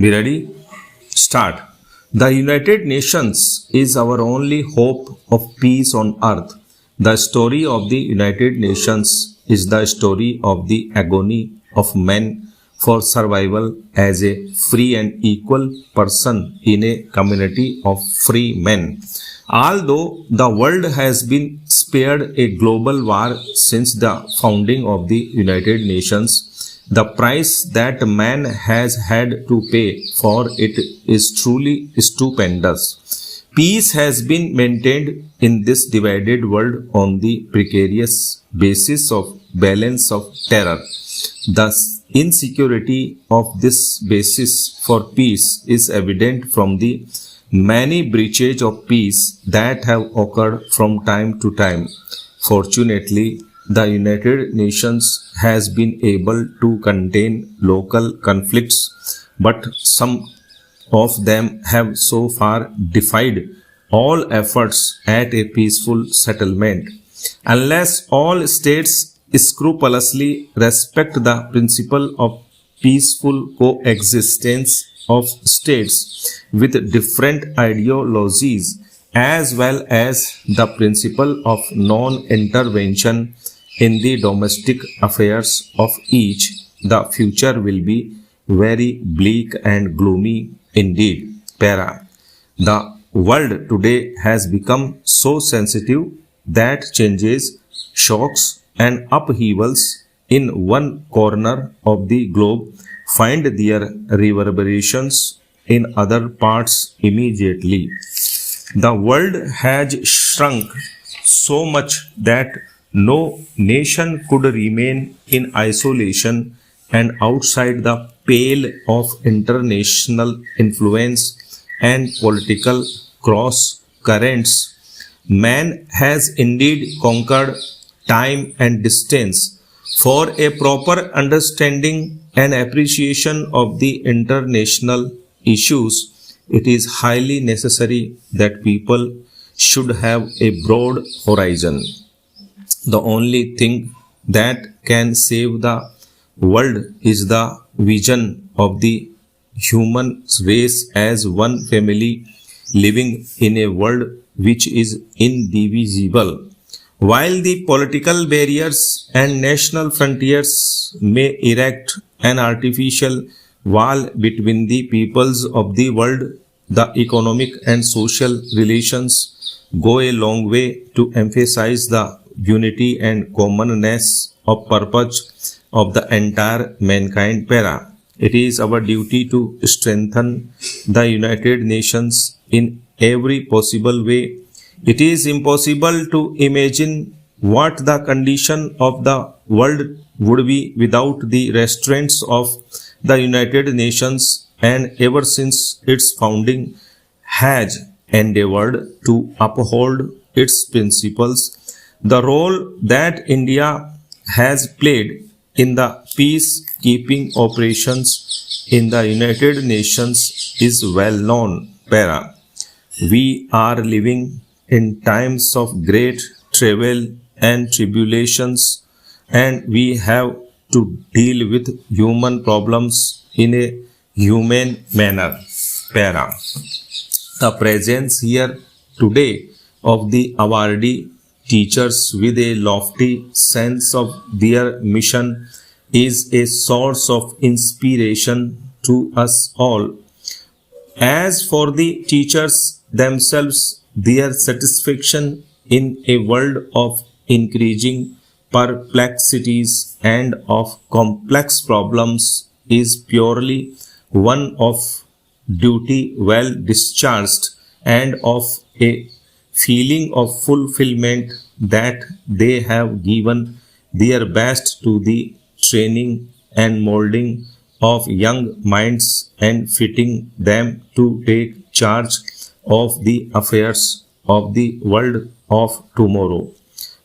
Be ready? Start. The United Nations is our only hope of peace on earth. The story of the United Nations is the story of the agony of men for survival as a free and equal person in a community of free men. Although the world has been spared a global war since the founding of the United Nations, the price that man has had to pay for it is truly stupendous. Peace has been maintained in this divided world on the precarious basis of balance of terror. The insecurity of this basis for peace is evident from the many breaches of peace that have occurred from time to time. Fortunately, the United Nations has been able to contain local conflicts, but some of them have so far defied all efforts at a peaceful settlement. Unless all states scrupulously respect the principle of peaceful coexistence of states with different ideologies, as well as the principle of non-intervention in the domestic affairs of each, the future will be very bleak and gloomy indeed. Para. The world today has become so sensitive that changes, shocks, and upheavals in one corner of the globe find their reverberations in other parts immediately. The world has shrunk so much that no nation could remain in isolation and outside the pale of international influence and political cross currents. Man has indeed conquered time and distance. For a proper understanding and appreciation of the international issues, it is highly necessary that people should have a broad horizon. The only thing that can save the world is the vision of the human race as one family living in a world which is indivisible. While the political barriers and national frontiers may erect an artificial wall between the peoples of the world, the economic and social relations go a long way to emphasize the unity and commonness of purpose of the entire mankind. Para. It is our duty to strengthen the United Nations in every possible way. It is impossible to imagine what the condition of the world would be without the restraints of the United Nations, and ever since its founding has endeavored to uphold its principles. The role that India has played in the peacekeeping operations in the United Nations is well known. Para. We are living in times of great travail and tribulations, and we have to deal with human problems in a humane manner. Para. The presence here today of the awardee teachers with a lofty sense of their mission is a source of inspiration to us all. As for the teachers themselves, their satisfaction in a world of increasing perplexities and of complex problems is purely one of duty well discharged and of a feeling of fulfillment that they have given their best to the training and molding of young minds and fitting them to take charge of the affairs of the world of tomorrow.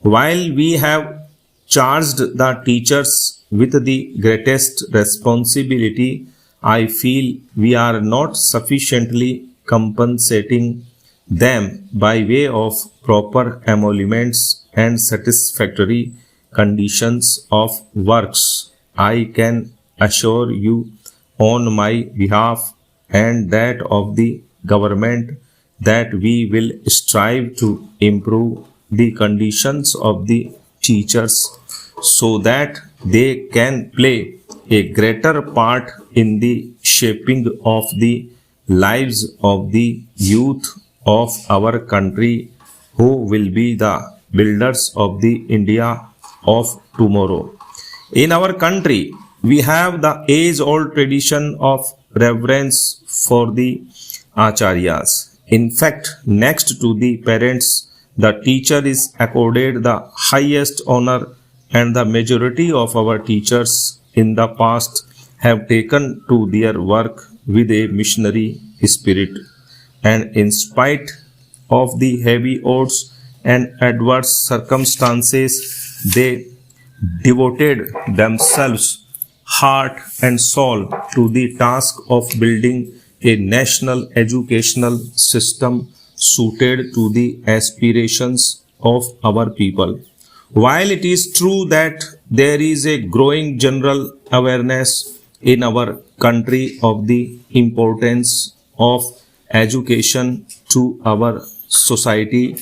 While we have charged the teachers with the greatest responsibility, I feel we are not sufficiently compensating them by way of proper emoluments and satisfactory conditions of works. I can assure you on my behalf and that of the government that we will strive to improve the conditions of the teachers so that they can play a greater part in the shaping of the lives of the youth of our country who will be the builders of the India of tomorrow. In our country, we have the age-old tradition of reverence for the acharyas. In fact, next to the parents, the teacher is accorded the highest honor, and the majority of our teachers in the past have taken to their work with a missionary spirit. And in spite of the heavy odds and adverse circumstances, they devoted themselves heart and soul to the task of building a national educational system suited to the aspirations of our people. While it is true that there is a growing general awareness in our country of the importance of education to our society,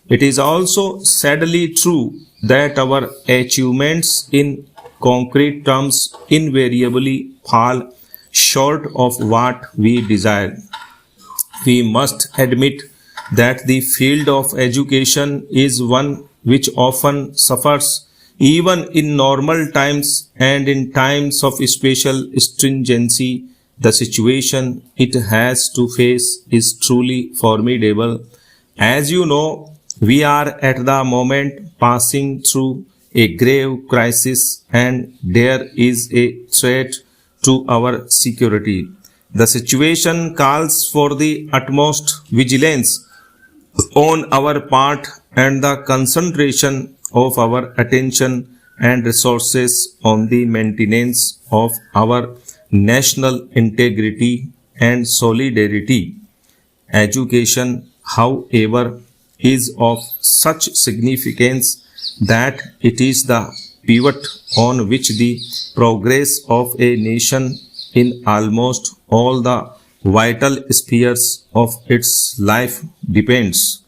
it is also sadly true that our achievements in concrete terms invariably fall short of what we desire. We must admit that the field of education is one which often suffers even in normal times, and in times of special stringency the situation it has to face is truly formidable. As you know, we are at the moment passing through a grave crisis, and there is a threat to our security. The situation calls for the utmost vigilance on our part and the concentration of our attention and resources on the maintenance of our national integrity and solidarity. Education, however, is of such significance that it is the pivot on which the progress of a nation in almost all the vital spheres of its life depends.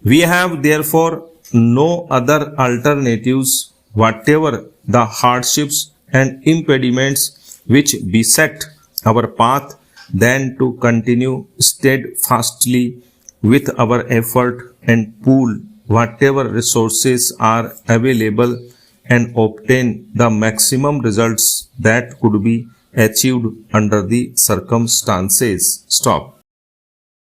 We have therefore no other alternatives, whatever the hardships and impediments which beset our path, than to continue steadfastly with our effort and pool whatever resources are available and obtain the maximum results that could be achieved under the circumstances. Stop.